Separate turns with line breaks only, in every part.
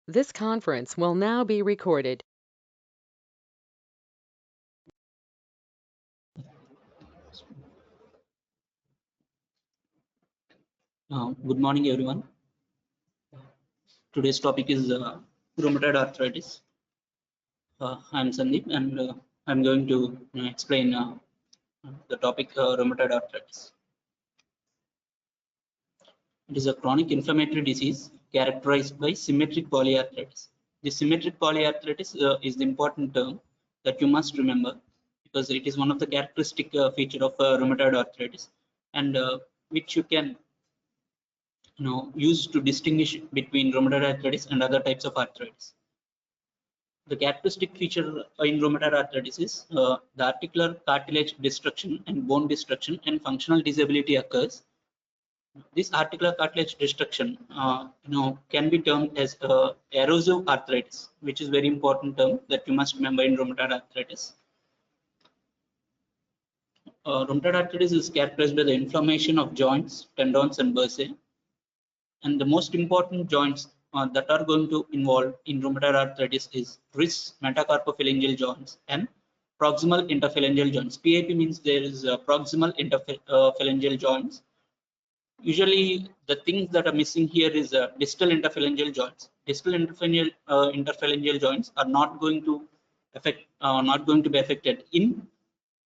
This conference will now be recorded.
Good morning, everyone. Today's topic is rheumatoid arthritis. I'm Sundeep, and I'm going to explain the topic rheumatoid arthritis. It is a chronic inflammatory disease characterized by symmetric polyarthritis. The symmetric polyarthritis is the important term that you must remember because it is one of the characteristic feature of rheumatoid arthritis, and which you can use to distinguish between rheumatoid arthritis and other types of arthritis. The characteristic feature in rheumatoid arthritis is the articular cartilage destruction and bone destruction and functional disability occurs. This articular cartilage destruction, can be termed as erosive arthritis, which is very important term that you must remember in rheumatoid arthritis. Rheumatoid arthritis is characterized by the inflammation of joints, tendons, and bursae. And the most important joints that are going to involve in rheumatoid arthritis is wrist metacarpophalangeal joints and proximal interphalangeal joints. PIP means there is proximal interphalangeal joints. Usually, the things that are missing here is distal interphalangeal joints. Distal interphalangeal joints are not going to be affected in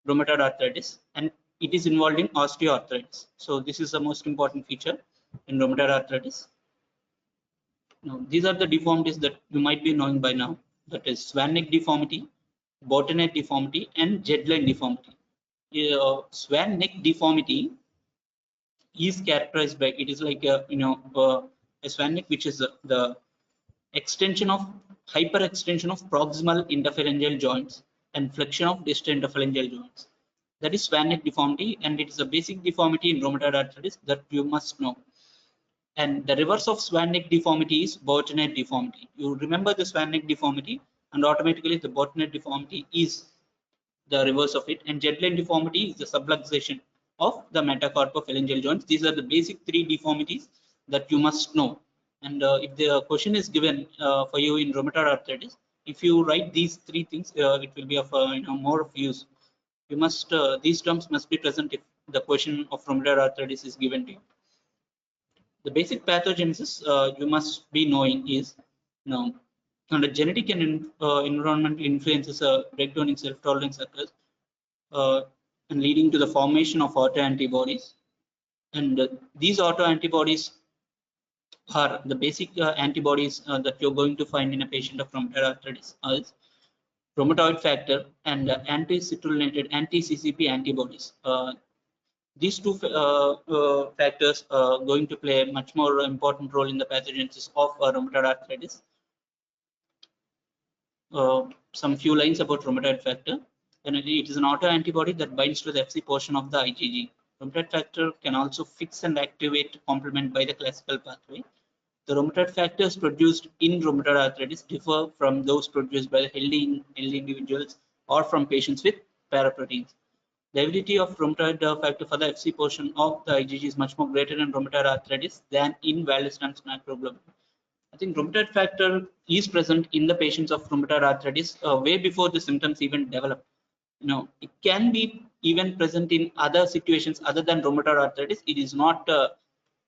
rheumatoid arthritis, and it is involved in osteoarthritis. So this is the most important feature in rheumatoid arthritis. Now, these are the deformities that you might be knowing by now. That is swan neck deformity, bottom-neck deformity, and jet-line deformity. Swan neck deformity is characterized by it is like a swan neck, which is the extension of hyperextension of proximal interphalangeal joints and flexion of distal interphalangeal joints. That is swan neck deformity, and it is a basic deformity in rheumatoid arthritis that you must know. And the reverse of swan neck deformity is bottom neck deformity. You remember the swan neck deformity, and automatically the bottom neck deformity is the reverse of it. And jet line deformity is the subluxation of the metacarpophalangeal joints. These are the basic three deformities that you must know. And if the question is given for you in rheumatoid arthritis, if you write these three things, it will be of more of use. You must these terms must be present if the question of rheumatoid arthritis is given to you. The basic pathogenesis you must be knowing is under genetic and environmental influences, breakdown in self-tolerance occurs, and leading to the formation of autoantibodies. And these autoantibodies are the basic antibodies that you're going to find in a patient of rheumatoid arthritis as rheumatoid factor and anti-citrullinated anti-CCP antibodies. These two factors are going to play a much more important role in the pathogenesis of rheumatoid arthritis. Some few lines about rheumatoid factor. And it is an autoantibody that binds to the Fc portion of the IgG. Rheumatoid factor can also fix and activate complement by the classical pathway. The rheumatoid factors produced in rheumatoid arthritis differ from those produced by the healthy individuals or from patients with paraproteins. The ability of rheumatoid factor for the Fc portion of the IgG is much more greater in rheumatoid arthritis than in Waldenström's macroglobulin. I think rheumatoid factor is present in the patients of rheumatoid arthritis way before the symptoms even develop. It can be even present in other situations other than rheumatoid arthritis. It is not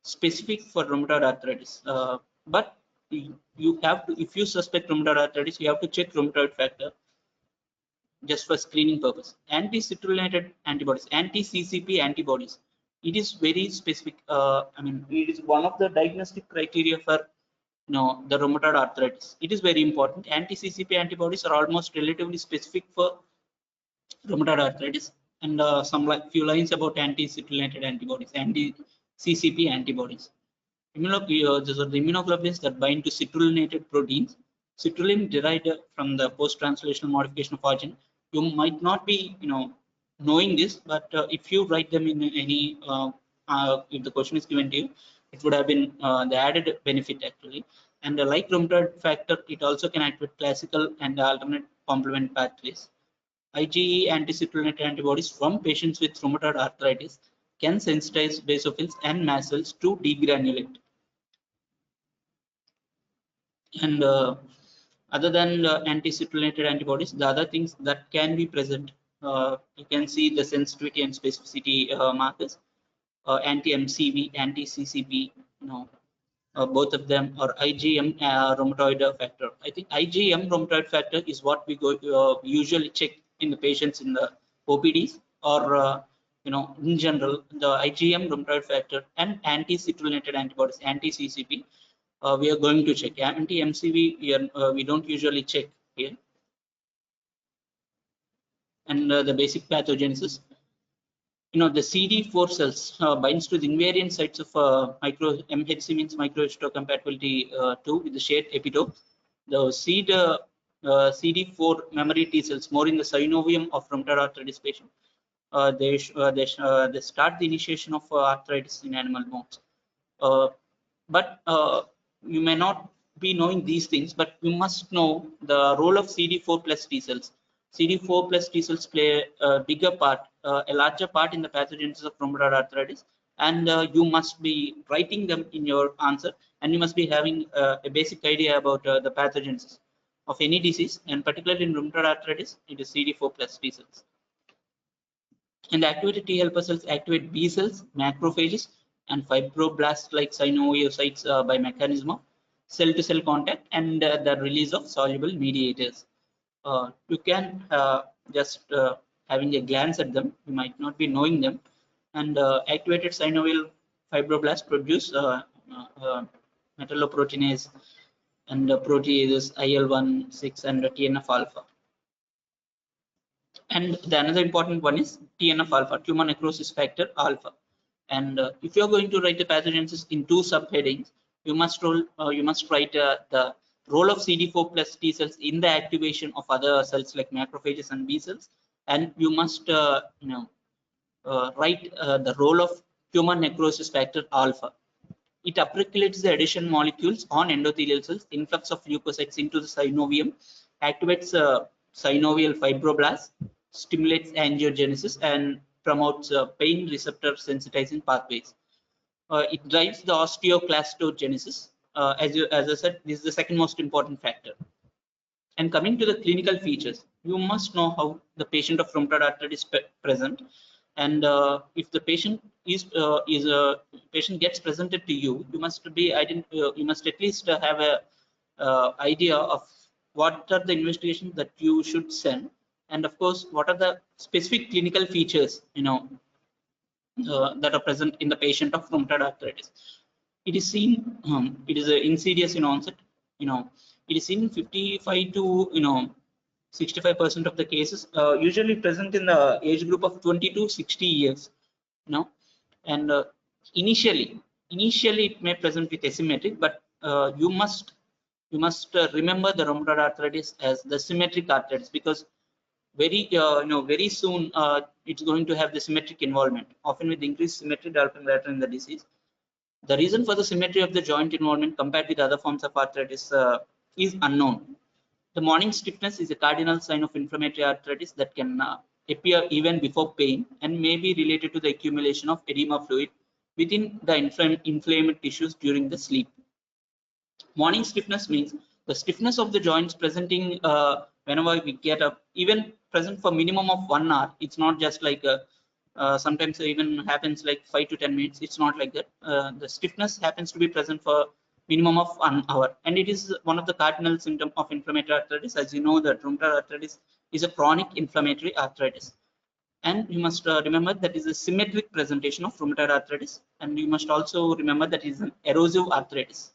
specific for rheumatoid arthritis, but you have to, if you suspect rheumatoid arthritis, you have to check rheumatoid factor just for screening purpose. Anti-citrullinated antibodies, anti-CCP antibodies, it is very specific. It is one of the diagnostic criteria for the rheumatoid arthritis. It is very important. Anti-CCP antibodies are almost relatively specific for rheumatoid arthritis. And few lines about anti-citrullinated antibodies, anti-CCP antibodies. These are the immunoglobulins that bind to citrullinated proteins. Citrulline derived from the post-translational modification of origin. You might not be, knowing this, but if you write them in any, if the question is given to you, it would have been the added benefit actually. And like rheumatoid factor, it also can activate classical and alternate complement pathways. IgE anti-citrullinated antibodies from patients with rheumatoid arthritis can sensitize basophils and mast cells to degranulate. And other than anti-citrullinated antibodies, the other things that can be present, you can see the sensitivity and specificity markers, anti-MCV, anti-CCP, both of them, or IgM rheumatoid factor. I think IgM rheumatoid factor is what we usually check in the patients in the OPDs, or in general, the IgM rheumatoid factor and anti-citrullinated antibodies, anti-CCP, we are going to check. Anti-MCV, we don't usually check here. And the basic pathogenesis. The CD4 cells binds to the invariant sites of MHC, means microhistocompatibility 2, with the shared epitope. The CD4 memory T cells, more in the synovium of rheumatoid arthritis patient, they start the initiation of arthritis in animal models. But you may not be knowing these things, but you must know the role of CD4 plus T cells. CD4 plus T cells play a bigger part, a larger part in the pathogenesis of rheumatoid arthritis, and you must be writing them in your answer, and you must be having a basic idea about the pathogenesis of any disease, and particularly in rheumatoid arthritis, it is CD4 plus T cells. And activated T helper cells activate B cells, macrophages, and fibroblasts like synoviocytes by mechanism of cell-to-cell contact and the release of soluble mediators. You can just having a glance at them, you might not be knowing them. And activated synovial fibroblasts produce metalloproteinase and proteases IL-1, 6, and TNF alpha. And the another important one is TNF alpha, tumor necrosis factor alpha. And if you're going to write the pathogenesis in two subheadings, you must write the role of CD4 plus T cells in the activation of other cells like macrophages and B cells, and you must write the role of tumor necrosis factor alpha. It upregulates the adhesion molecules on endothelial cells, influx of leukocytes into the synovium, activates synovial fibroblasts, stimulates angiogenesis, and promotes pain receptor sensitizing pathways. It drives the osteoclastogenesis. As I said, this is the second most important factor. And coming to the clinical features, you must know how the patient of rheumatoid arthritis is present. And if the patient patient gets presented to you, you must you must at least have a idea of what are the investigations that you should send, and of course what are the specific clinical features that are present in the patient of rheumatoid arthritis. It is seen, it is insidious in onset. It is seen in 55 to 65% of the cases, usually present in the age group of 20 to 60 years. And initially it may present with asymmetric, but you must remember the rheumatoid arthritis as the symmetric arthritis, because very soon it's going to have the symmetric involvement, often with increased symmetry developing later in the disease. The reason for the symmetry of the joint involvement compared with other forms of arthritis is unknown. The morning stiffness is a cardinal sign of inflammatory arthritis that can appear even before pain and may be related to the accumulation of edema fluid within the inflamed tissues during the sleep. Morning stiffness means the stiffness of the joints presenting whenever we get up, even present for minimum of 1 hour. It's not just like sometimes it even happens like 5 to 10 minutes. It's not like that. The stiffness happens to be present for minimum of 1 hour, and it is one of the cardinal symptoms of inflammatory arthritis. As you know, that rheumatoid arthritis is a chronic inflammatory arthritis, and you must remember that is a symmetric presentation of rheumatoid arthritis, and you must also remember that it is an erosive arthritis.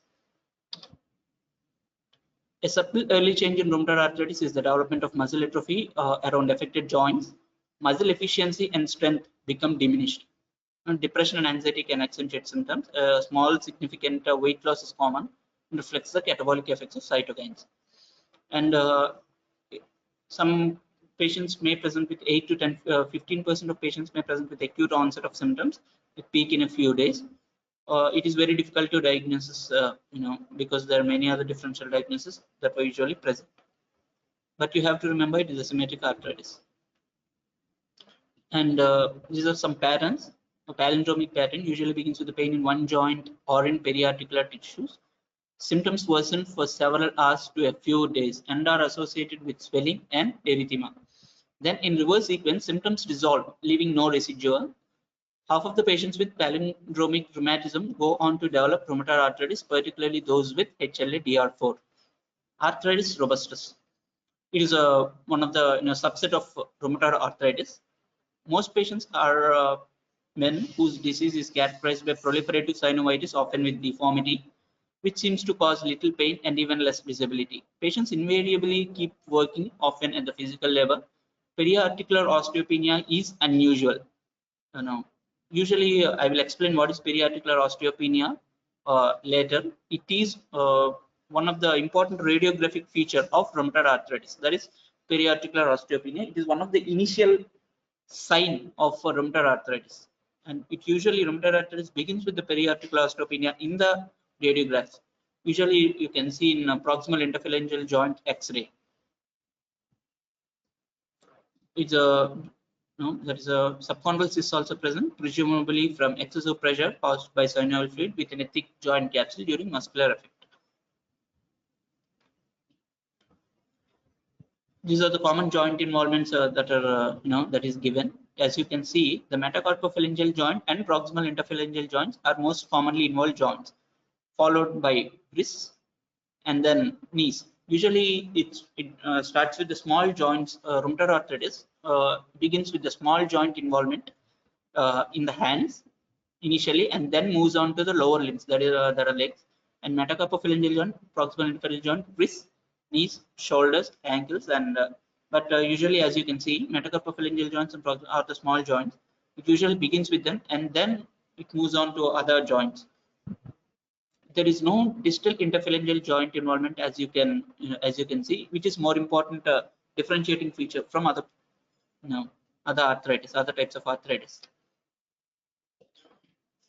A subtle early change in rheumatoid arthritis is the development of muscle atrophy around affected joints. Muscle efficiency and strength become diminished. And depression and anxiety can accentuate symptoms. Small significant weight loss is common and reflects the catabolic effects of cytokines. And some patients may present with 8 to 10, 15% of patients may present with acute onset of symptoms with peak in a few days. It is very difficult to diagnose, because there are many other differential diagnoses that were usually present. But you have to remember it is a symmetric arthritis. And these are some patterns. A palindromic pattern usually begins with the pain in one joint or in periarticular tissues. Symptoms worsen for several hours to a few days and are associated with swelling and erythema. Then in reverse sequence, symptoms resolve, leaving no residual. Half of the patients with palindromic rheumatism go on to develop rheumatoid arthritis, particularly those with HLA-DR4. Arthritis robustus. It is one of the subset of rheumatoid arthritis. Most patients are men whose disease is characterized by proliferative synovitis, often with deformity, which seems to cause little pain and even less disability. Patients invariably keep working, often at the physical level. Periarticular osteopenia is unusual. Usually, I will explain what is periarticular osteopenia later. It is one of the important radiographic feature of rheumatoid arthritis. That is periarticular osteopenia. It is one of the initial sign of rheumatoid arthritis, and it usually rheumatoid arthritis begins with the periarticular osteopenia in the radiographs. Usually, you can see in proximal interphalangeal joint X-ray. It's a there is a subchondral cyst also present, presumably from excessive pressure caused by synovial fluid within a thick joint capsule during muscular effect. These are the common joint involvements that are that is given. As you can see, the metacarpophalangeal joint and proximal interphalangeal joints are most commonly involved joints, followed by wrists and then knees. Usually, it starts with the small joints. Rheumatoid arthritis begins with the small joint involvement in the hands initially, and then moves on to the lower limbs, that are legs, and metacarpophalangeal joint, proximal interphalangeal joint, wrists, knees, shoulders, ankles, and but usually, as you can see, metacarpophalangeal joints and are the small joints. It usually begins with them, and then it moves on to other joints. There is no distal interphalangeal joint involvement, as you can see, which is more important differentiating feature from other other types of arthritis.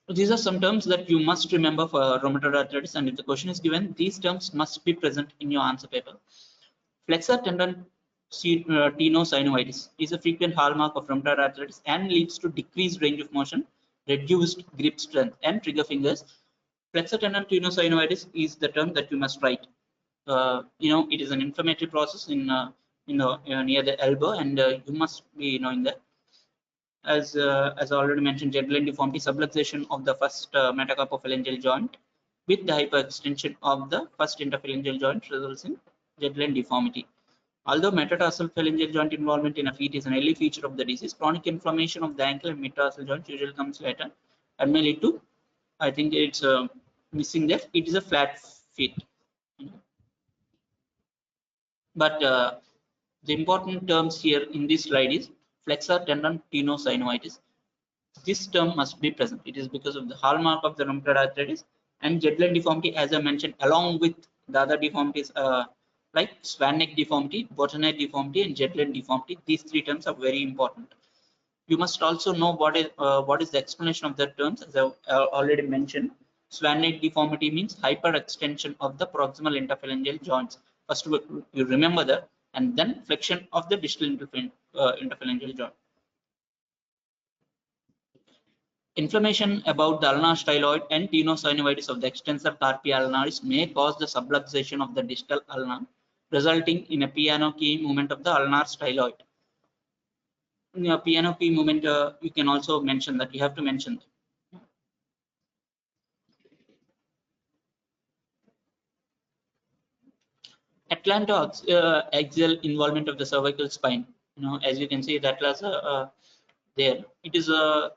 These are some terms that you must remember for rheumatoid arthritis, and if the question is given, these terms must be present in your answer paper. Flexor tendon tenosynovitis is a frequent hallmark of rheumatoid arthritis and leads to decreased range of motion, reduced grip strength, and trigger fingers. Flexor tendon tenosynovitis is the term that you must write. It is an inflammatory process in near the elbow, and you must be knowing that. As already mentioned, Jedline deformity, subluxation of the first metacarpophalangeal joint with the hyperextension of the first interphalangeal joint results in Jedline deformity. Although metatarsal phalangeal joint involvement in a feet is an early feature of the disease, chronic inflammation of the ankle and metatarsal joint usually comes later and may lead to, I think it's missing that, it is a flat feet. But the important terms here in this slide is flexor tendon tenosynovitis. This term must be present. It is because of the hallmark of the rheumatoid arthritis and Jedline deformity, as I mentioned, along with the other deformities like swan neck deformity, bottleneck deformity, and Jedline deformity. These three terms are very important. You must also know what is the explanation of the terms, as I already mentioned. Swan neck deformity means hyperextension of the proximal interphalangeal joints. First, you remember that, and then flexion of the distal interphalangeal joint. Inflammation about the ulnar styloid and tenosynovitis of the extensor carpi ulnaris may cause the subluxation of the distal ulna, resulting in a piano key movement of the ulnar styloid. In a piano key movement, you can also mention that. You have to mention that. Atlanto-axial involvement of the cervical spine. As you can see, that was there. It is a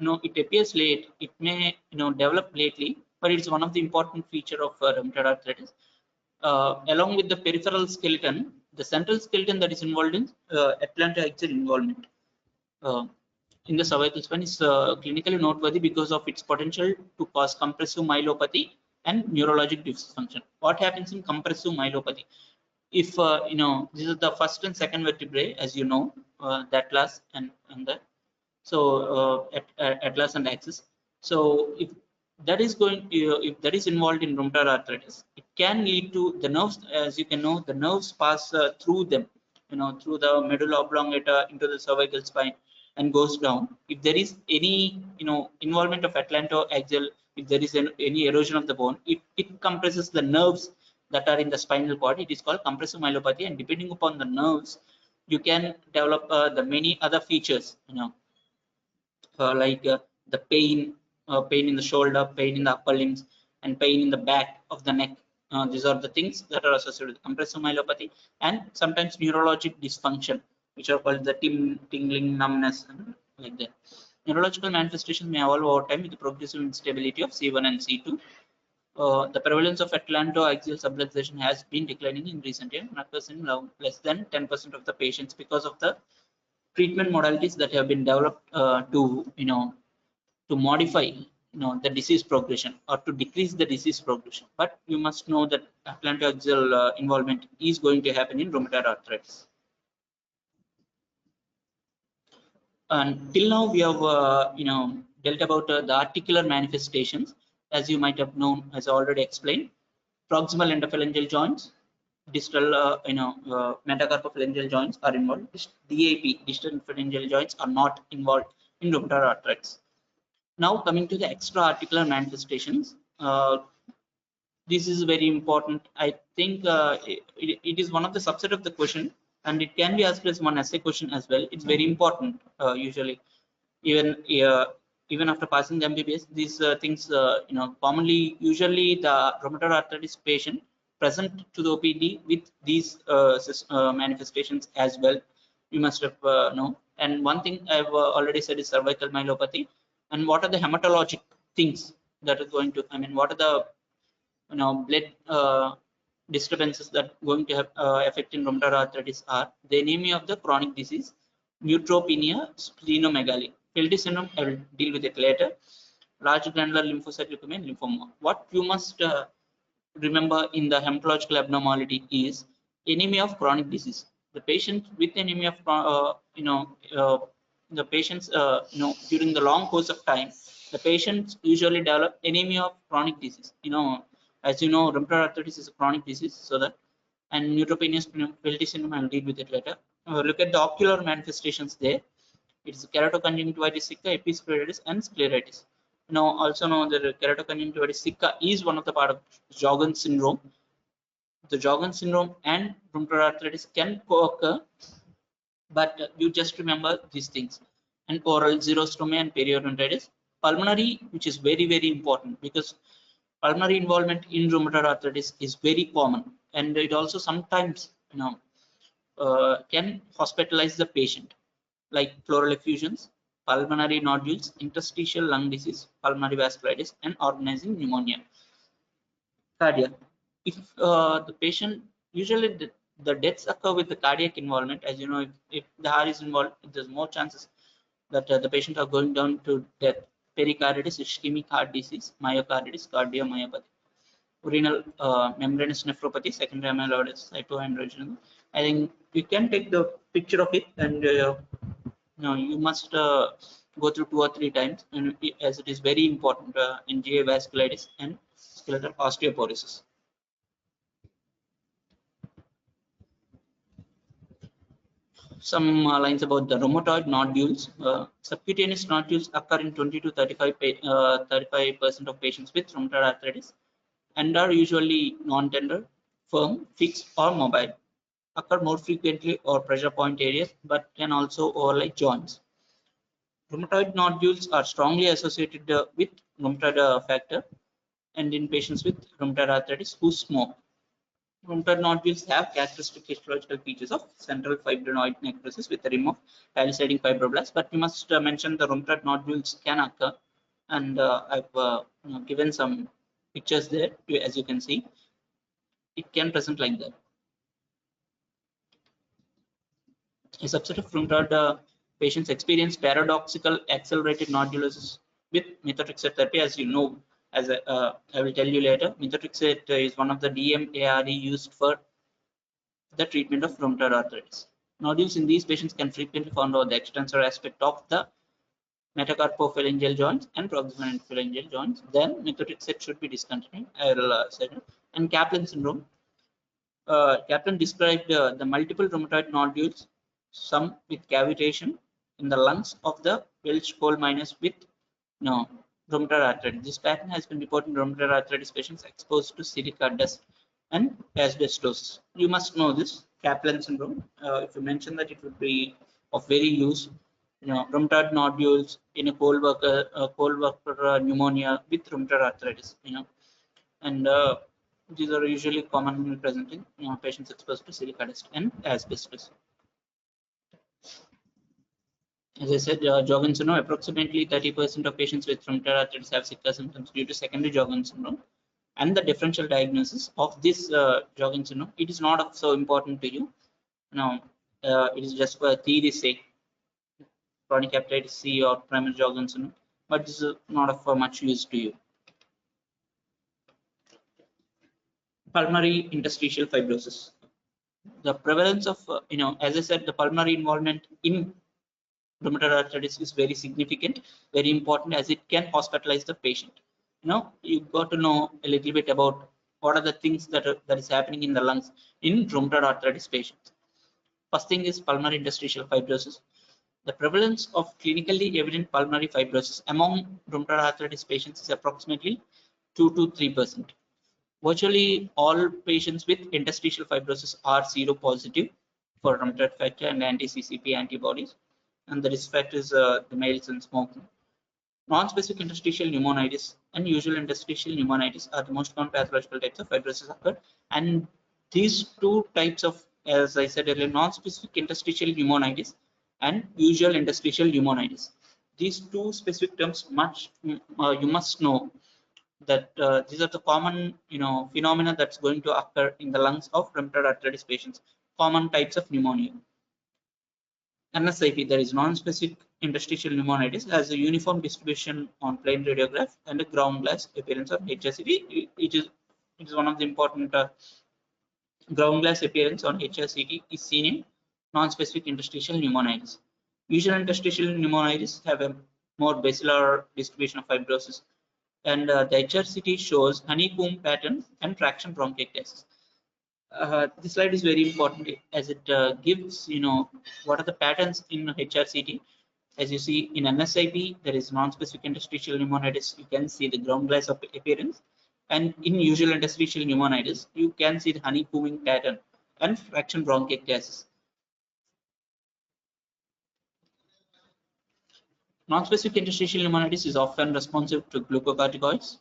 it appears late. It may develop lately, but it's one of the important feature of rheumatoid arthritis. Along with the peripheral skeleton, the central skeleton that is involved in atlanto-axial involvement in the cervical spine is clinically noteworthy because of its potential to cause compressive myelopathy and neurologic dysfunction. What happens in compressive myelopathy? If this is the first and second vertebrae, as you know, the atlas and the atlas and axis. So if that is involved in rheumatoid arthritis, it can lead to the nerves. As you can know, the nerves pass through them, through the medulla oblongata into the cervical spine and goes down. If there is any involvement of atlanto-axial if there is any erosion of the bone, it compresses the nerves that are in the spinal cord. It is called compressive myelopathy, and depending upon the nerves, you can develop the many other features, like the pain in the shoulder, pain in the upper limbs, and pain in the back of the neck. These are the things that are associated with compressive myelopathy, and sometimes neurologic dysfunction, which are called the tingling, numbness, and like that. Neurological manifestations may evolve over time with the progressive instability of C1 and C2. The prevalence of atlantoaxial subluxation has been declining in recent years and occurs in less than 10% of the patients because of the treatment modalities that have been developed to modify the disease progression or to decrease the disease progression. But you must know that atlantoaxial involvement is going to happen in rheumatoid arthritis. And till now we have dealt about the articular manifestations, as you might have known, as I already explained. Proximal endophalangeal joints, distal metacarpophalangeal joints are involved. DAP, distal phalangeal joints, are not involved in rheumatoid arthritis. Now coming to the extra articular manifestations, this is very important. I think it is one of the subset of the question, and it can be asked as one essay question as well. It's very important usually, even after passing the MBBS. These things, commonly, usually the rheumatoid arthritis patient present to the OPD with these manifestations as well. You must have know. And one thing I've already said is cervical myelopathy. And what are the hematologic things that are going to? I mean, what are the blood disturbances that are going to have effect in rheumatoid arthritis are the anemia of the chronic disease, neutropenia, splenomegaly. Pilty syndrome, I will deal with it later. Large granular lymphocyte leukemia and lymphoma. What you must remember in the hematological abnormality is anemia of chronic disease. The patient with anemia of the patients during the long course of time, the patients usually develop anemia of chronic disease. As you know, rheumatoid arthritis is a chronic disease, so that, and neutropenia, Pilty syndrome, I will deal with it later. Look at the ocular manifestations there. It is keratoconjunctivitis sicca, episcleritis, and scleritis. Also know that keratoconjunctivitis sicca is one of the part of Sjogren's syndrome. The Sjogren's syndrome and rheumatoid arthritis can co-occur, but you just remember these things. And oral xerostomia and periodontitis. Pulmonary, which is very, very important, because pulmonary involvement in rheumatoid arthritis is very common, and it also sometimes can hospitalize the patient, like pleural effusions, pulmonary nodules, interstitial lung disease, pulmonary vasculitis, and organizing pneumonia. Cardiac. If the patient, usually the deaths occur with the cardiac involvement. As you know, if the heart is involved, there's more chances that the patient are going down to death. Pericarditis, ischemic heart disease, myocarditis, cardiomyopathy. Renal membranous nephropathy, secondary amyloidosis, hypohydrogenism. I think you can take the picture of it, and you must go through 2 or 3 times, and as it is very important in GA vasculitis and skeletal osteoporosis. Some lines about the rheumatoid nodules. Subcutaneous nodules occur in 20 to 35% of patients with rheumatoid arthritis, and are usually non-tender, firm, fixed, or mobile. Occur more frequently or pressure point areas, but can also overlay joints. Rheumatoid nodules are strongly associated with rheumatoid factor, and in patients with rheumatoid arthritis who smoke. Rheumatoid nodules have characteristic histological features of central fibrinoid necrosis with a rim of palisading fibroblasts, but we must mention the rheumatoid nodules can occur, and I've given some pictures there. As you can see, it can present like that. A subset of rheumatoid patients experience paradoxical accelerated nodulosis with methotrexate therapy. As you know, as I will tell you later, methotrexate is one of the DMARE used for the treatment of rheumatoid arthritis. Nodules in these patients can frequently found over the extensor aspect of the metacarpophalangeal joints and proximal phalangeal joints. Then methotrexate should be discontinued. I will say that. And Kaplan syndrome. Kaplan described the multiple rheumatoid nodules, some with cavitation in the lungs of the Welsh coal miners with rheumatoid arthritis. This pattern has been reported in rheumatoid arthritis patients exposed to silica dust and asbestosis. You must know this Kaplan syndrome. If you mention that, it would be of very use. Rheumatoid nodules in a cold worker pneumonia with rheumatoid arthritis. And these are usually commonly present in patients exposed to silica dust and asbestos. As I said, Sjogren syndrome, approximately 30% of patients with rheumatoid arthritis have silica symptoms due to secondary Sjogren syndrome. And the differential diagnosis of this Sjogren syndrome, it is not so important to you. Now, it is just for theory's sake, chronic hepatitis C or primary Sjogren syndrome, but this is not of much use to you. Pulmonary interstitial fibrosis. The prevalence of, as I said, the pulmonary involvement in rheumatoid arthritis is very significant, very important, as it can hospitalize the patient. You've got to know a little bit about what are the things that is happening in the lungs in rheumatoid arthritis patients. First thing is pulmonary interstitial fibrosis. The prevalence of clinically evident pulmonary fibrosis among rheumatoid arthritis patients is approximately 2 to 3%. Virtually all patients with interstitial fibrosis are seropositive for rheumatoid factor and anti-CCP antibodies, and the risk factors the males and smoking. Non-specific interstitial pneumonitis and usual interstitial pneumonitis are the most common pathological types of fibrosis occur, and these two types of, as I said earlier, non-specific interstitial pneumonitis and usual interstitial pneumonitis. These two specific terms you must know that these are the common phenomena that's going to occur in the lungs of rheumatoid arthritis patients, common types of pneumonia. NSIP, that is non-specific interstitial pneumonitis, has a uniform distribution on plain radiograph and a ground glass appearance on HRCT. It is one of the important ground glass appearance on HRCT is seen in non-specific interstitial pneumonitis. Usual interstitial pneumonitis have a more basilar distribution of fibrosis, and the HRCT shows honeycomb pattern and traction bronchiectasis. This slide is very important as it gives what are the patterns in HRCT. As you see in NSIP, there is non-specific interstitial pneumonitis. You can see the ground glass appearance, and in usual interstitial pneumonitis, you can see the honeycombing pattern and traction bronchiectasis. Non-specific interstitial pneumonitis is often responsive to glucocorticoids,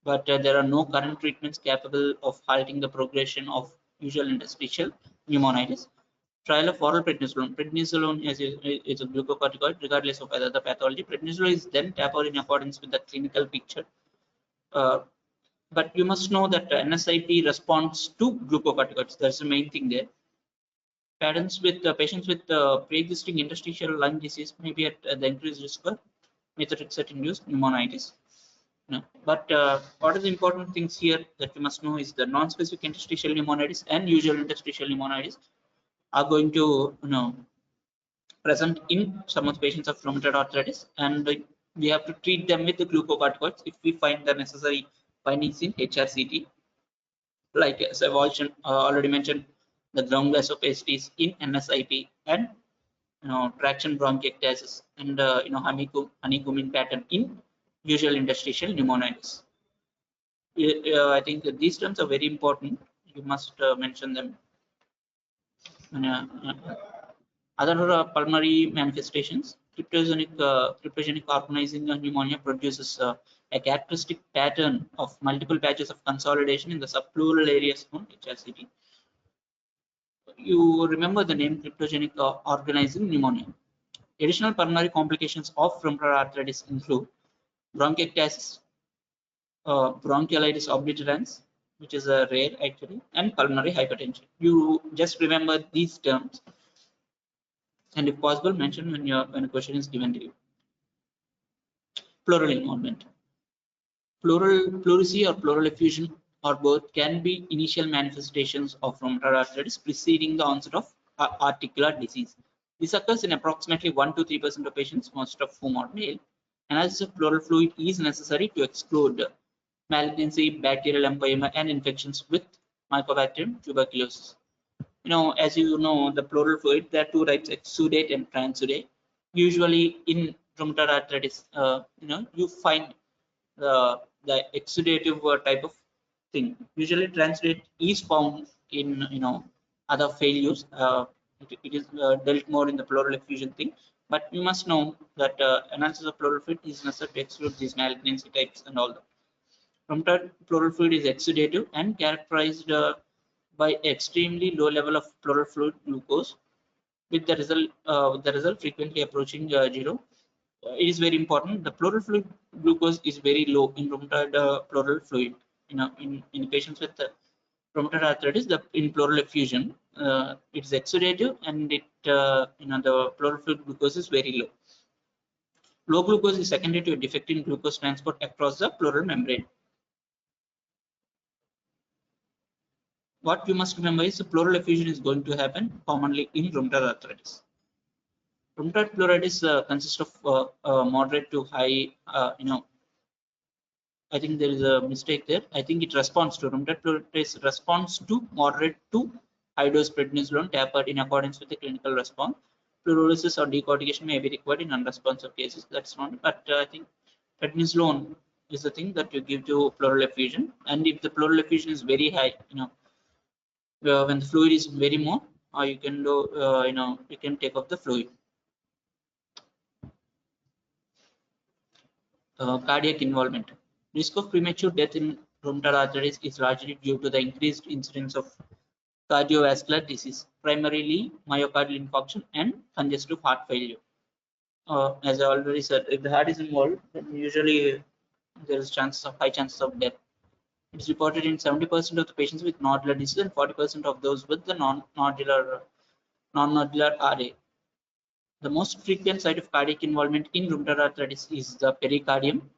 but there are no current treatments capable of halting the progression of usual interstitial pneumonitis. Trial of oral prednisolone. Prednisolone is a glucocorticoid, regardless of whether the pathology. Prednisolone is then tapered in accordance with the clinical picture. But you must know that NSIP responds to glucocorticoids. That's the main thing there. Patients with pre-existing interstitial lung disease may be at the increased risk for methotrexate-induced pneumonitis. No. But what are the important things here that you must know is the non-specific interstitial pneumonitis and usual interstitial pneumonitis are going to present in some of the patients of rheumatoid arthritis, and we have to treat them with the glucocorticoids if we find the necessary findings in HRCT. Like as I've already mentioned, the ground glass opacities in NSIP and traction bronchiectasis and honeycombing pattern in usual interstitial pneumonitis. I think that these terms are very important. You must mention them. Other pulmonary manifestations, cryptogenic organizing pneumonia produces a characteristic pattern of multiple patches of consolidation in the subpleural areas on HRCT. You remember the name cryptogenic organizing pneumonia. Additional pulmonary complications of rheumatoid arthritis include bronchiectasis, bronchiolitis obliterans, which is rare actually, and pulmonary hypertension. You just remember these terms, and if possible, mention when a question is given to you. Pleural involvement. Pleurisy or pleural effusion or both can be initial manifestations of rheumatoid arthritis preceding the onset of articular disease. This occurs in approximately 1 to 3% of patients, most of whom are male. Analysis of pleural fluid is necessary to exclude malignancy, bacterial empyema, and infections with Mycobacterium tuberculosis. As you know, the pleural fluid, there are two types, exudate and transudate. Usually in rheumatoid arthritis, you find the exudative type of thing. Usually translate is found in other failures. It is dealt more in the pleural effusion thing, but you must know that analysis of pleural fluid is necessary to exclude these malignancy types and all that. Rheumatoid pleural fluid is exudative and characterized by extremely low level of pleural fluid glucose, with the result frequently approaching zero. It is very important. The pleural fluid glucose is very low in rheumatoid pleural fluid. In patients with rheumatoid arthritis, in pleural effusion, it is exudative and the pleural fluid glucose is very low. Low glucose is secondary to a defect in glucose transport across the pleural membrane. What you must remember is the pleural effusion is going to happen commonly in rheumatoid arthritis. Rheumatoid pleuritis consists of moderate to high, I think there is a mistake there. I think it responds to rheumatoid pleuritis responds to moderate to high dose prednisolone tapered in accordance with the clinical response. Pleurisis or decortication may be required in unresponsive cases. That's not, but I think prednisolone is the thing that you give to pleural effusion. And if the pleural effusion is very high, when the fluid is very more, you can do, you can take off the fluid. Cardiac involvement. Risk of premature death in rheumatoid arthritis is largely due to the increased incidence of cardiovascular disease, primarily myocardial infarction and congestive heart failure. As I already said, if the heart is involved, then usually there is high chances of death. It is reported in 70% of the patients with nodular disease and 40% of those with the non-nodular RA. The most frequent site of cardiac involvement in rheumatoid arthritis is the pericardium.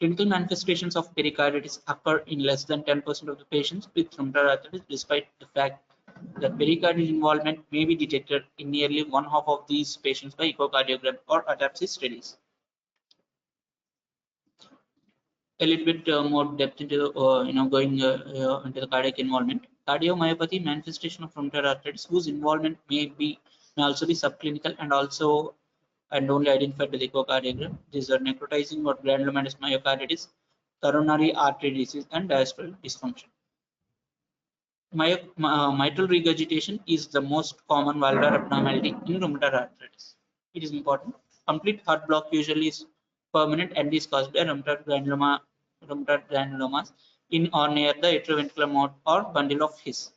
Clinical manifestations of pericarditis occur in less than 10% of the patients with rheumatoid arthritis, despite the fact that pericardial involvement may be detected in nearly one half of these patients by echocardiogram or autopsy studies. A little bit more depth into going into the cardiac involvement. Cardiomyopathy, manifestation of rheumatoid arthritis, whose involvement may also be subclinical and only identified with echocardiogram. These are necrotizing or granulomatous myocarditis, coronary artery disease, and diastolic dysfunction. Mitral regurgitation is the most common valvular abnormality in rheumatoid arthritis. It is important. Complete heart block usually is permanent and is caused by rheumatoid granulomas in or near the atrioventricular mode or bundle of His.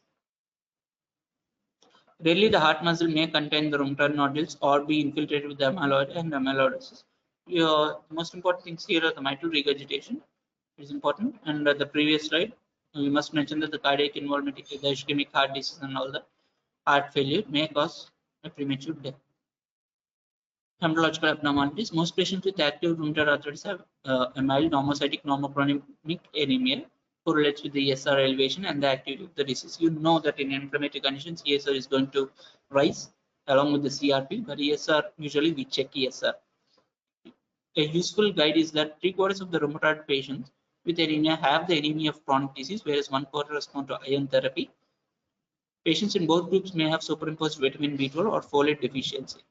Rarely, the heart muscle may contain the rheumatoid nodules or be infiltrated with the amyloid and amyloidosis. The most important things here are the mitral regurgitation is important, and the previous slide we must mention that the cardiac involvement, the ischemic heart disease, and all the heart failure may cause a premature death. Hematological abnormalities. Most patients with active rheumatoid arthritis have a mild normocytic normochronic anemia correlates with the ESR elevation and the activity of the disease. You know that in inflammatory conditions, ESR is going to rise along with the CRP, but ESR, usually we check ESR. A useful guide is that 3/4 of the rheumatoid patients with anemia have the anemia of chronic disease, whereas 1/4 respond to iron therapy. Patients in both groups may have superimposed vitamin B12 or folate deficiency.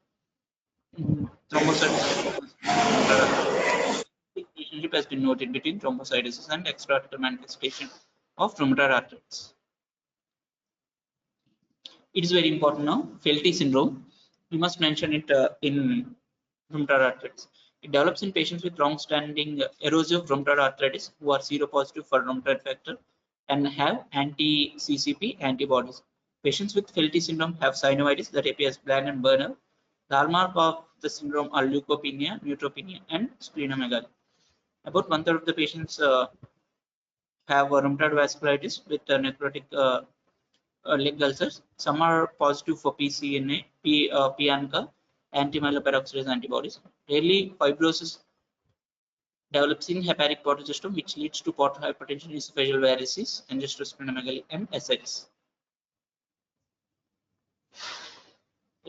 Thrombocytosis relationship has been noted between thrombocytosis and extraarterial manifestation of rheumatoid arthritis. It is very important now. Felty syndrome, we must mention it in rheumatoid arthritis. It develops in patients with long-standing erosive rheumatoid arthritis who are seropositive for rheumatoid factor and have anti-CCP antibodies. Patients with Felty syndrome have synovitis that appears bland and burner. The hallmark of the syndrome are leukopenia, neutropenia, and splenomegaly. About 1/3 of the patients have rheumatoid vasculitis with necrotic leg ulcers. Some are positive for PCNA, PANCA, anti-myeloperoxidase antibodies. Rarely, fibrosis develops in hepatic portogystome, which leads to portal hypertension, esophageal varices, angiosplenomegaly, and ascites.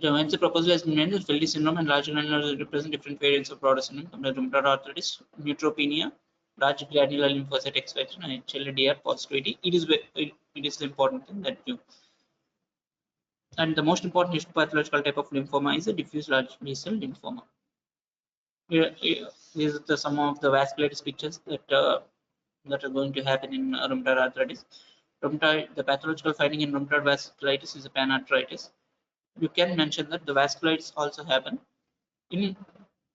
Hence, the proposal has been made that Felty syndrome and large granular represent different variants of broader syndrome compared to rheumatoid arthritis, neutropenia, large granular lymphocyte expansion, and HLA-DR positivity. It is the important thing that you. And the most important histopathological type of lymphoma is a diffuse large B-cell lymphoma. These are some of the vasculitis pictures that are going to happen in rheumatoid arthritis. The pathological finding in rheumatoid vasculitis is a panarthritis. You can mention that the vasculitis also happen in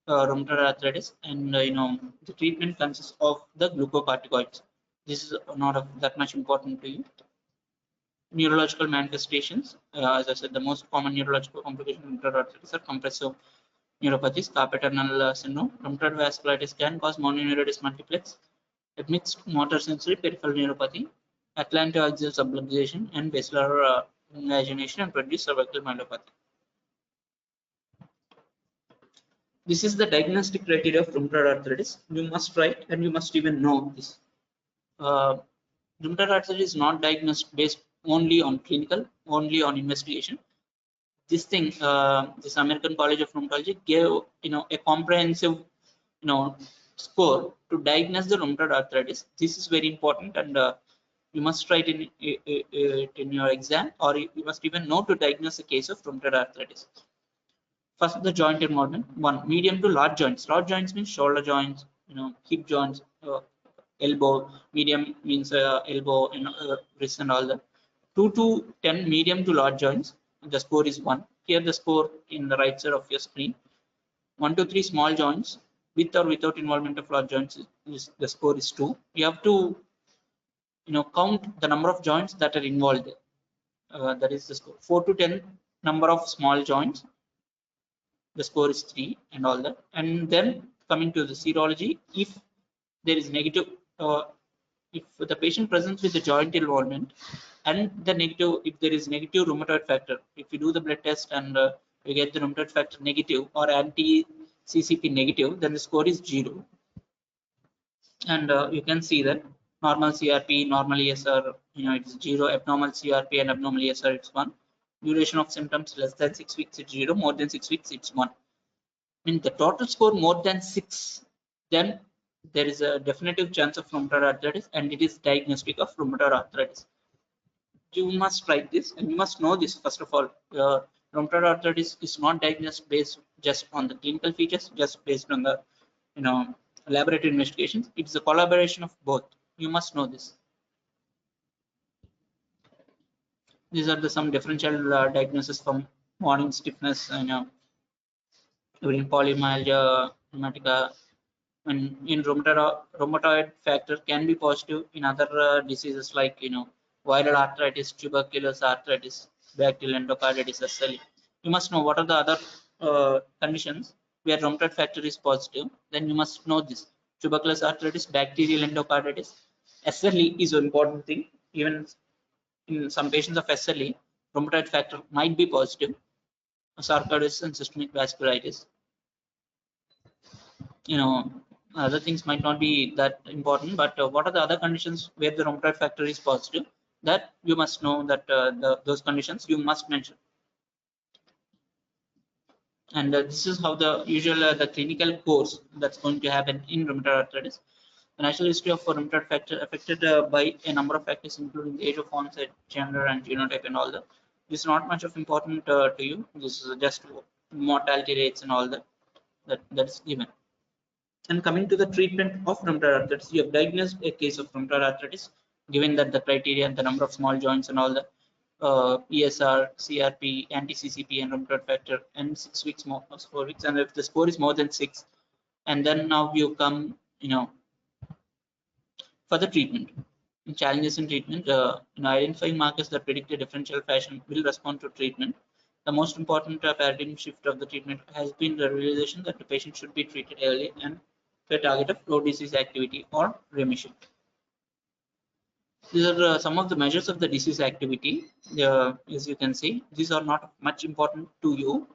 rheumatoid arthritis, and the treatment consists of the glucocorticoids. This is not that much important to you. Neurological manifestations, as I said, the most common neurological complications in rheumatoid arthritis are compressive neuropathies, carpal tunnel syndrome. Rheumatoid vasculitis can cause mononeuritis multiplex, a mixed motor sensory peripheral neuropathy, atlantoaxial subluxation, and basilar invagination, and produce cervical myelopathy. This is the diagnostic criteria of rheumatoid arthritis. You must write and you must even know this. Rheumatoid arthritis is not diagnosed based only on clinical, only on investigation. This thing, this American College of Rheumatology gave a comprehensive score to diagnose the rheumatoid arthritis. This is very important, and you must write in your exam, or you must even know to diagnose a case of rheumatoid arthritis. First, the joint involvement. One, medium to large joints. Large joints means shoulder joints, hip joints, elbow. Medium means elbow, wrist, and all that. 2 to 10 medium to large joints. The score is 1. Here the score in the right side of your screen. 1 to 3 small joints with or without involvement of large joints the score is 2. You have to count the number of joints that are involved. That is the score. 4 to 10 number of small joints, the score is 3, and all that. And then coming to the serology, if there is negative, if the patient presents with the joint involvement and the negative, if there is negative rheumatoid factor, if you do the blood test and you get the rheumatoid factor negative or anti-CCP negative, then the score is 0. And you can see that normal CRP, normal ESR, it's 0, abnormal CRP and abnormal ESR, it's 1. Duration of symptoms less than 6 weeks, it's 0, more than 6 weeks, it's 1. In the total score more than 6, then there is a definitive chance of rheumatoid arthritis, and it is diagnostic of rheumatoid arthritis. You must write this, and you must know this. First of all, rheumatoid arthritis is not diagnosed based just on the clinical features, just based on the laboratory investigations. It's a collaboration of both. You must know this. These are some differential diagnoses from morning stiffness and during polymyalgia rheumatica. And in rheumatoid factor can be positive in other diseases like viral arthritis, tuberculosis arthritis, bacterial endocarditis, SLE. You must know what are the other conditions where rheumatoid factor is positive. Then you must know this: tuberculosis arthritis, bacterial endocarditis. SLE is an important thing. Even in some patients of SLE, rheumatoid factor might be positive. Sarcoidosis and systemic vasculitis. Other things might not be that important, but what are the other conditions where the rheumatoid factor is positive? That you must know that those conditions you must mention. And this is how the usual the clinical course that's going to happen in rheumatoid arthritis. The natural history of rheumatoid factor affected by a number of factors, including the age of onset, gender, and genotype, and all that. This is not much of important to you. This is just mortality rates and all that. That's given. And coming to the treatment of rheumatoid arthritis, you have diagnosed a case of rheumatoid arthritis, given that the criteria and the number of small joints and all the ESR, CRP, anti-CCP, and rheumatoid factor, and 6 weeks more, 4 weeks, and if the score is more than 6, and then now you come, for the treatment. Challenges in treatment, identifying markers that predict a differential fashion will respond to treatment. The most important paradigm shift of the treatment has been the realization that the patient should be treated early and to a target of low disease activity or remission. These are some of the measures of the disease activity. As you can see, these are not much important to you,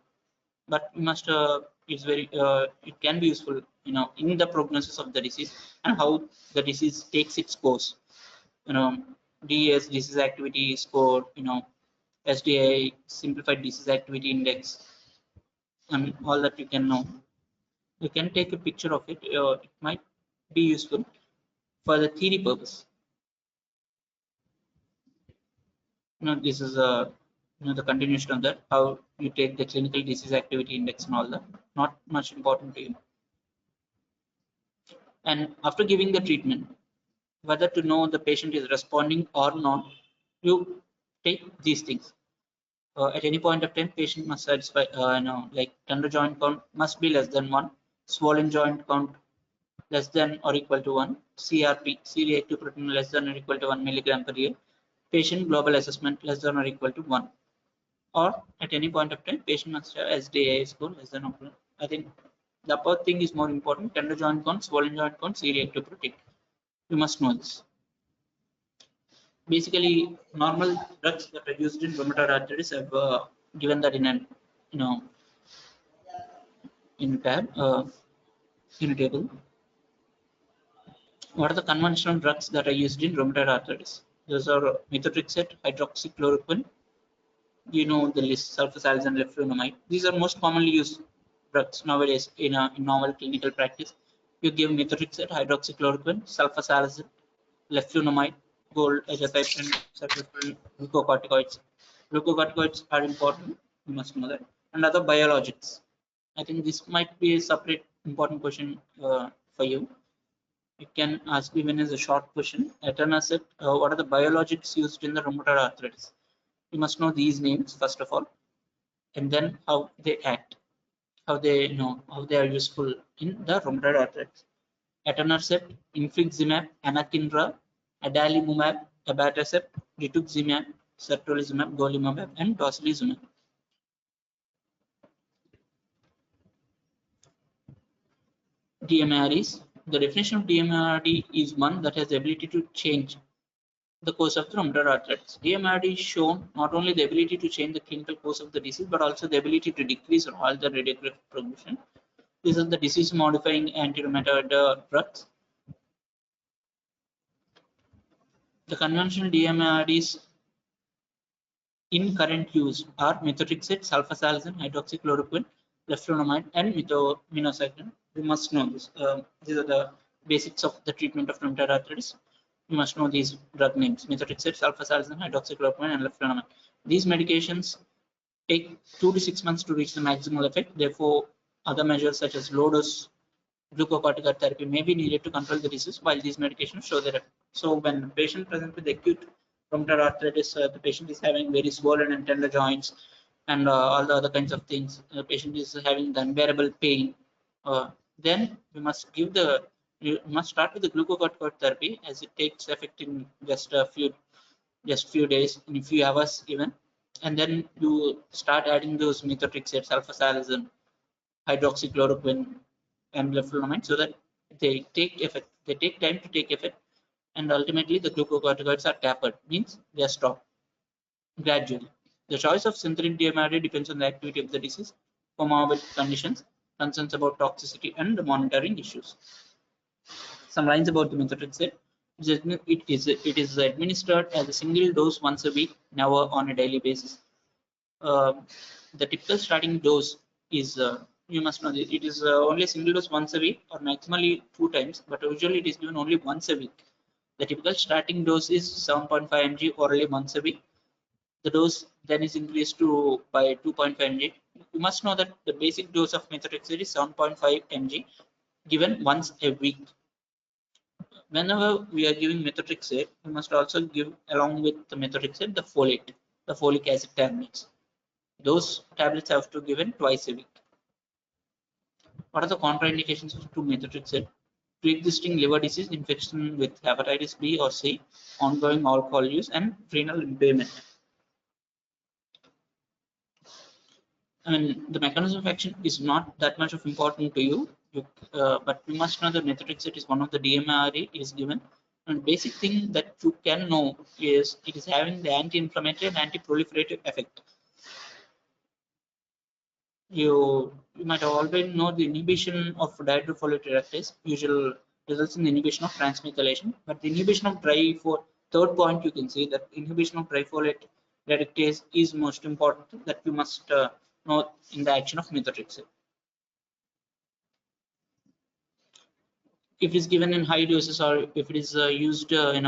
but you must. It's very. It can be useful, in the prognosis of the disease and how the disease takes its course. DES, disease activity score. SDI, simplified disease activity index, and all that you can know. You can take a picture of it. It might be useful for the theory purpose. This is the continuation of that. How you take the clinical disease activity index and all that. Not much important to you. And after giving the treatment, whether to know the patient is responding or not, you take these things. At any point of time, patient must satisfy, like tender joint count must be less than 1, swollen joint count less than or equal to 1, CRP, C-reactive protein less than or equal to 1 milligram per year, patient global assessment less than or equal to 1. Or at any point of time, patient must have SDAI score less than or equal. I think the upper thing is more important, tender joint count, swollen joint count, C-reactive protein. You must know this. Basically, normal drugs that are used in rheumatoid arthritis have given that in an, in tab, in a table. What are the conventional drugs that are used in rheumatoid arthritis? Those are methotrexate, hydroxychloroquine, you know the list, sulfasalazine, leflunomide. These are most commonly used drugs nowadays in normal clinical practice. You give methotrexate, hydroxychloroquine, sulfasalazine, leflunomide, gold, azathioprine, ceftriaxone, glucocorticoids. Glucocorticoids are important. You must know that. And other biologics. I think this might be a separate important question for you. You can ask even as a short question. Etanercept, what are the biologics used in the rheumatoid arthritis? You must know these names first of all, and then how they act, how they how they are useful in the rheumatoid arthritis. Etanercept, infliximab, anakinra, adalimumab, abatacept, rituximab, certolizumab, golimumab, and tocilizumab. DMARDs. The definition of DMARD is one that has the ability to change the course of the rheumatoid arthritis. DMARD is shown not only the ability to change the clinical course of the disease, but also the ability to decrease or halt the radiographic progression. These are the disease-modifying anti-rheumatoid drugs. The conventional DMARDs in current use are methotrexate, sulfasalazine, hydroxychloroquine, leflunomide, and minocycline. You must know this. These are the basics of the treatment of rheumatoid arthritis. You must know these drug names: methotrexate, sulfasalazine, hydroxychloroquine, and leflunomide. These medications take 2 to 6 months to reach the maximal effect. Therefore, other measures such as low dose glucocorticoid therapy may be needed to control the disease while these medications show their effect. So when the patient presents with acute rheumatoid arthritis, the patient is having very swollen and tender joints and all the other kinds of things. The patient is having the unbearable pain. Then we must you must start with the glucocorticoid therapy as it takes effect in just few days, in a few hours even, and then you start adding those methotrexate, sulfasalazine, hydroxychloroquine, and leflunomide so that they take effect. They take time to take effect, and ultimately the glucocorticoids are tapered, means they are stopped gradually. The choice of synthetic DMARD depends on the activity of the disease, comorbid conditions, concerns about toxicity, and the monitoring issues. Some lines about the methotrexate. It is administered as a single dose once a week, never on a daily basis. The typical starting dose is you must know that it is only a single dose once a week or maximally 2 times, but usually it is given only once a week. The typical starting dose is 7.5 mg orally once a week. The dose then is increased to by 2.5 mg. You must know that the basic dose of methotrexate is 7.5 mg given once a week. Whenever we are giving methotrexate, we must also give along with the methotrexate the folic acid tablets. Those tablets have to be given twice a week. What are the contraindications to methotrexate? Pre-existing liver disease, infection with hepatitis B or C, ongoing alcohol use, and renal impairment. I mean, the mechanism of action is not that much of important to you, but you must know that methotrexate is one of the DMARD is given. And basic thing that you can know is it is having the anti-inflammatory and anti-proliferative effect. You might already know the inhibition of dihydrofolate reductase usually results in the inhibition of transmethylation, but the inhibition of third point you can see that inhibition of difolate reductase is most important that you must know in the action of methotrexate. If it is given in high doses or if it is used in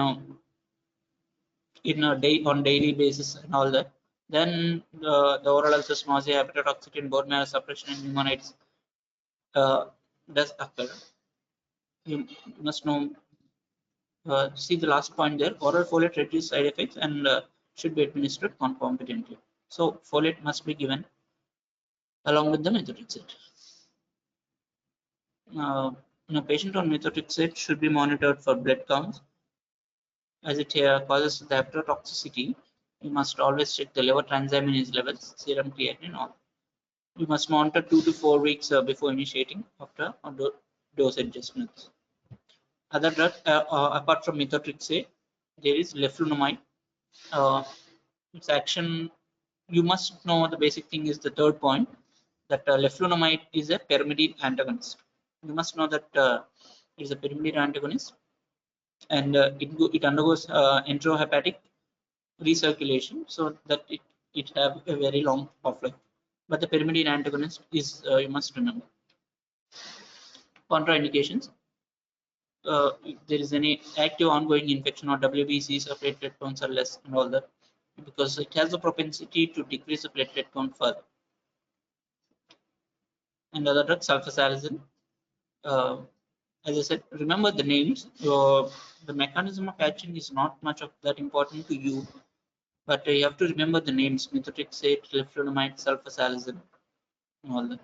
a daily basis and all that, then the oral ulcers, nausea, hepatotoxicity, and bone marrow suppression and pneumonitis does occur. you must know, see the last point there, oral folate reduces side effects and should be administered concomitantly. So folate must be given along with the methotrexate. Patient on methotrexate should be monitored for blood counts, as it causes the hepatotoxicity. You must always check the liver transaminase levels, serum creatinine, all. You must monitor 2 to 4 weeks before initiating after dose adjustments. Other drug, apart from methotrexate, there is leflunomide. Its action, you must know the basic thing is the third point, that leflunomide is a pyrimidine antagonist. You must know that it is a pyrimidine antagonist, and it undergoes enterohepatic recirculation, so that it have a very long half-life. But the pyrimidine antagonist is, you must remember. Contraindications. If there is any active ongoing infection or WBCs or platelet counts are less and all that, because it has a propensity to decrease the platelet count further. And other drugs, sulfasalazine. As I said, remember the names. The mechanism of action is not much of that important to you, but you have to remember the names: methotrexate, leflunomide, sulfasalazine, and all that.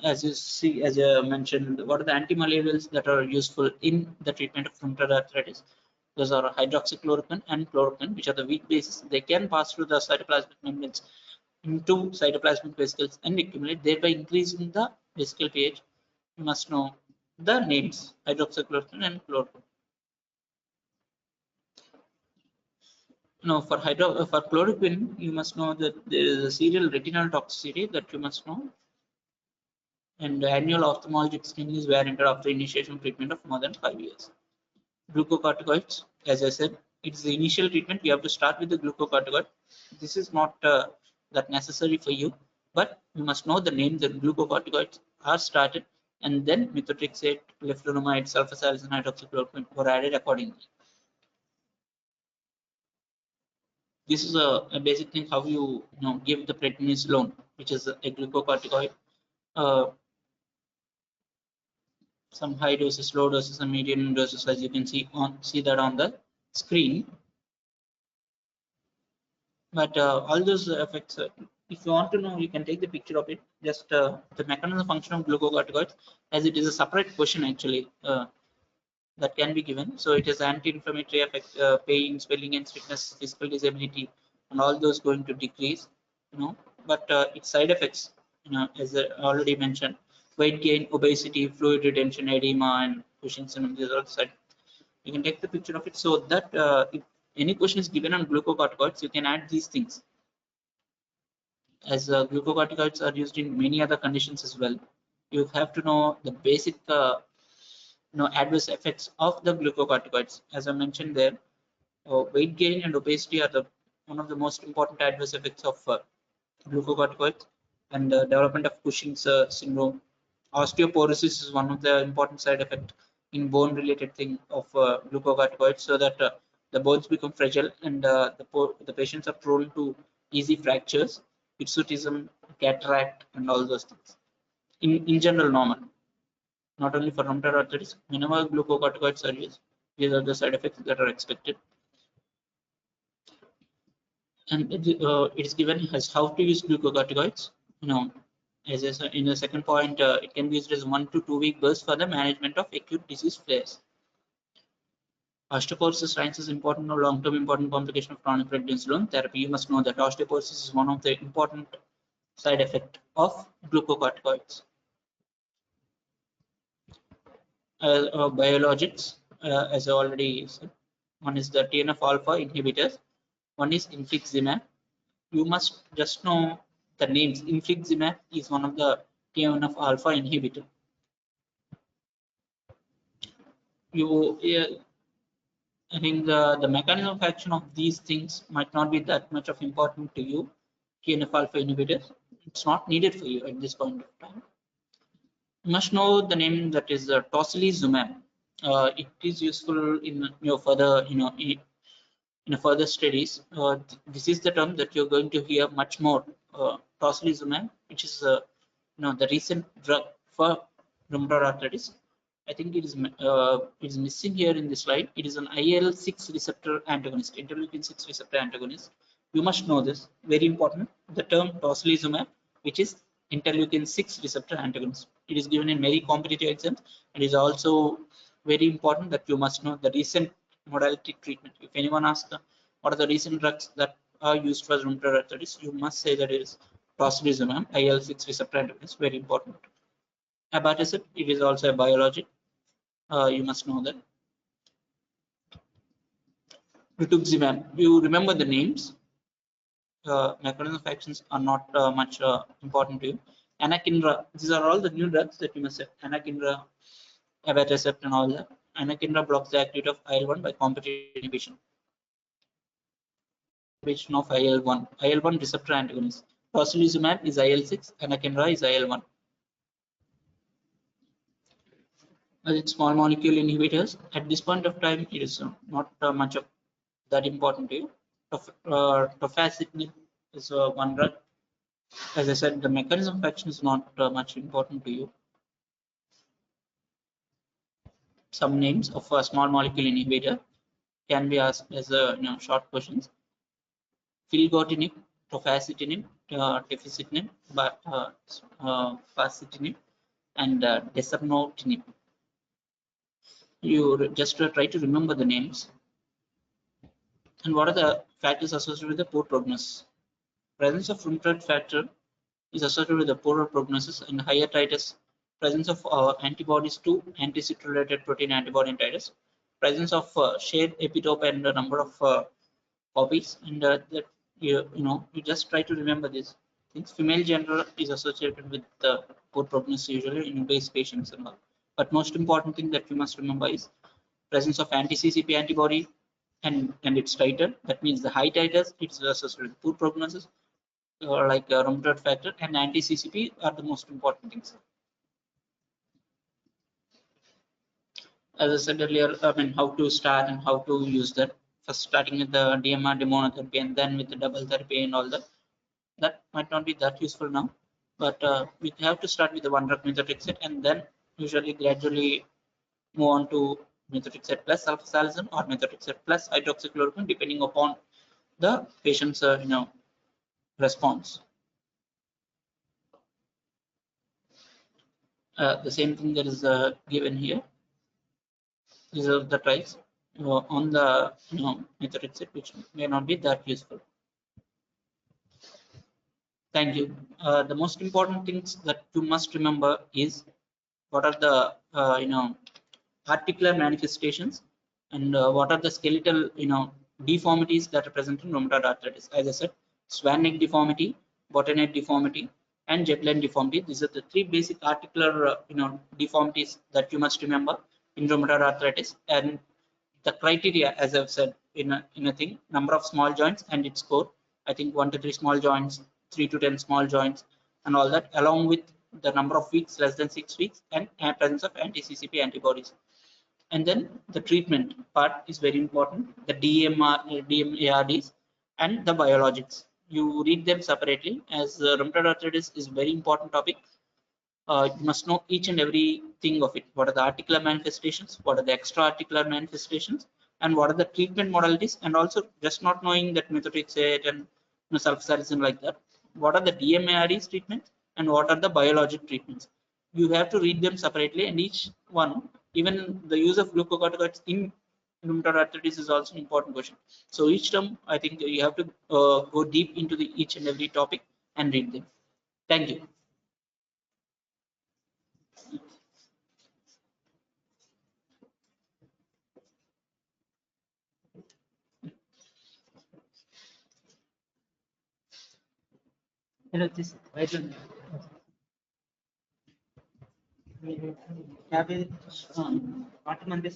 As you see, as I mentioned, what are the antimalarials that are useful in the treatment of rheumatoid arthritis? Those are hydroxychloroquine and chloroquine, which are the weak bases. They can pass through the cytoplasmic membranes into cytoplasmic vesicles and accumulate, thereby increasing the vesicle pH. You must know the names: hydroxychloroquine and chloroquine. Now, for chloroquine, you must know that there is a serial retinal toxicity that you must know, and annual ophthalmologic screening is warranted after initiation of treatment of more than 5 years. Glucocorticoids, as I said, it's the initial treatment. You have to start with the glucocorticoid. This is not that necessary for you, but you must know the name that glucocorticoids are started, and then methotrexate, leflunomide, sulfasalazine, hydroxychloroquine were added accordingly. This is a basic thing how you give the prednisolone, which is a glucocorticoid. Some high doses, low doses, and medium doses, as you can see that on the screen. But all those effects, if you want to know, you can take the picture of it. Just the mechanism function of glucocorticoids, as it is a separate question actually that can be given. So it has anti-inflammatory effect, pain, swelling, and stiffness, physical disability, and all those going to decrease. But its side effects, as I already mentioned, weight gain, obesity, fluid retention, edema, and Cushing's syndrome. These are the side. You can take the picture of it, so that if any question is given on glucocorticoids, you can add these things. As glucocorticoids are used in many other conditions as well, you have to know the basic adverse effects of the glucocorticoids. As I mentioned there, weight gain and obesity are one of the most important adverse effects of glucocorticoids, and development of Cushing's syndrome. Osteoporosis is one of the important side effects in bone related thing of glucocorticoids, so that the bones become fragile, and the patients are prone to easy fractures, hirsutism, cataract, and all those things. In general, normal, not only for rheumatoid arthritis. Whenever glucocorticoids are used, these are the side effects that are expected. And it is given as how to use glucocorticoids. As in the second point, it can be used as 1 to 2 week burst for the management of acute disease flares. Osteoporosis ranks as important or long-term important complication of chronic prednisolone therapy. You must know that osteoporosis is one of the important side effects of glucocorticoids. Biologics, as I already said, one is the TNF-alpha inhibitors, one is infliximab. You must just know the names. Infliximab is one of the TNF-alpha inhibitor. I think the mechanism of action of these things might not be that much of important to you. TNF-alpha inhibitors, it's not needed for you at this point of time. You must know the name, that is tocilizumab. It is useful in your further, in further studies. This is the term that you're going to hear much more. Tocilizumab, which is the recent drug for rheumatoid arthritis. I think it is missing here in this slide. It is an IL-6 receptor antagonist, interleukin-6 receptor antagonist. You must know this, very important. The term tocilizumab, which is interleukin-6 receptor antagonist. It is given in many competitive exams, and is also very important that you must know the recent modality treatment. If anyone asks what are the recent drugs that are used for rheumatoid arthritis, you must say that it is tocilizumab, IL-6 receptor antagonist, very important. Abatacept, it is also a biologic. You must know that. Rituximab, you remember the names. Mechanism of actions are not much important to you. Anakinra, these are all the new drugs that you must have. Anakinra, abatacept, and all that. Anakinra blocks the activity of IL-1 by competitive inhibition. Inhibition of IL-1. IL-1 receptor antagonist. Tocilizumab is IL-6. Anakinra is IL-1. As it's small molecule inhibitors, at this point of time, it is not much of that important to you. Tofacitinib is one drug. As I said, the mechanism of action is not much important to you. Some names of a small molecule inhibitor can be asked as short questions. Filgotinib, tofacitinib, teficitinib, facitinib, and desarnotinib. You just try to remember the names. And what are the factors associated with the poor prognosis? Presence of rheumatoid factor is associated with a poorer prognosis and higher titers. Presence of antibodies to anti-CYP-related protein antibody titers. Presence of shared epitope and the number of copies. And that you just try to remember these things. Female gender is associated with poor prognosis usually in obese patients and all. But most important thing that you must remember is presence of anti-CCP antibody and its titer. That means the high titers, it's associated with poor prognosis, or like rheumatoid factor and anti-CCP are the most important things. As I said earlier, I mean, how to start and how to use that. First, starting with the DMR demonotherapy and then with the double therapy and all that. That might not be that useful now, but we have to start with the one drug methotrexate and then usually gradually move on to methotrexate plus sulfasalazine or methotrexate plus hydroxychloroquine depending upon the patient's response. The same thing that is given here. These are the trials on the methotrexate, which may not be that useful. Thank you. The most important things that you must remember is what are the articular manifestations and what are the skeletal deformities that are present in rheumatoid arthritis. As I said, swan neck deformity, bottom-neck deformity, and jet line deformity. These are the three basic articular deformities that you must remember in rheumatoid arthritis. And the criteria, as I've said, in a thing, number of small joints and its score. I think 1 to 3 small joints, 3 to 10 small joints, and all that, along with the number of weeks less than 6 weeks and presence of anti-CCP antibodies. And then the treatment part is very important. The DMARDs and the biologics. You read them separately, as rheumatoid arthritis is a very important topic. You must know each and everything of it. What are the articular manifestations? What are the extra articular manifestations? And what are the treatment modalities? And also just not knowing that methotrexate and sulfasalazine like that. What are the DMARDs treatments? And what are the biologic treatments? You have to read them separately, and each one, even the use of glucocorticoids in rheumatoid arthritis is also an important question. So each term, I think you have to go deep into each and every topic and read them. Thank you. Hello, this I don't have a what Monday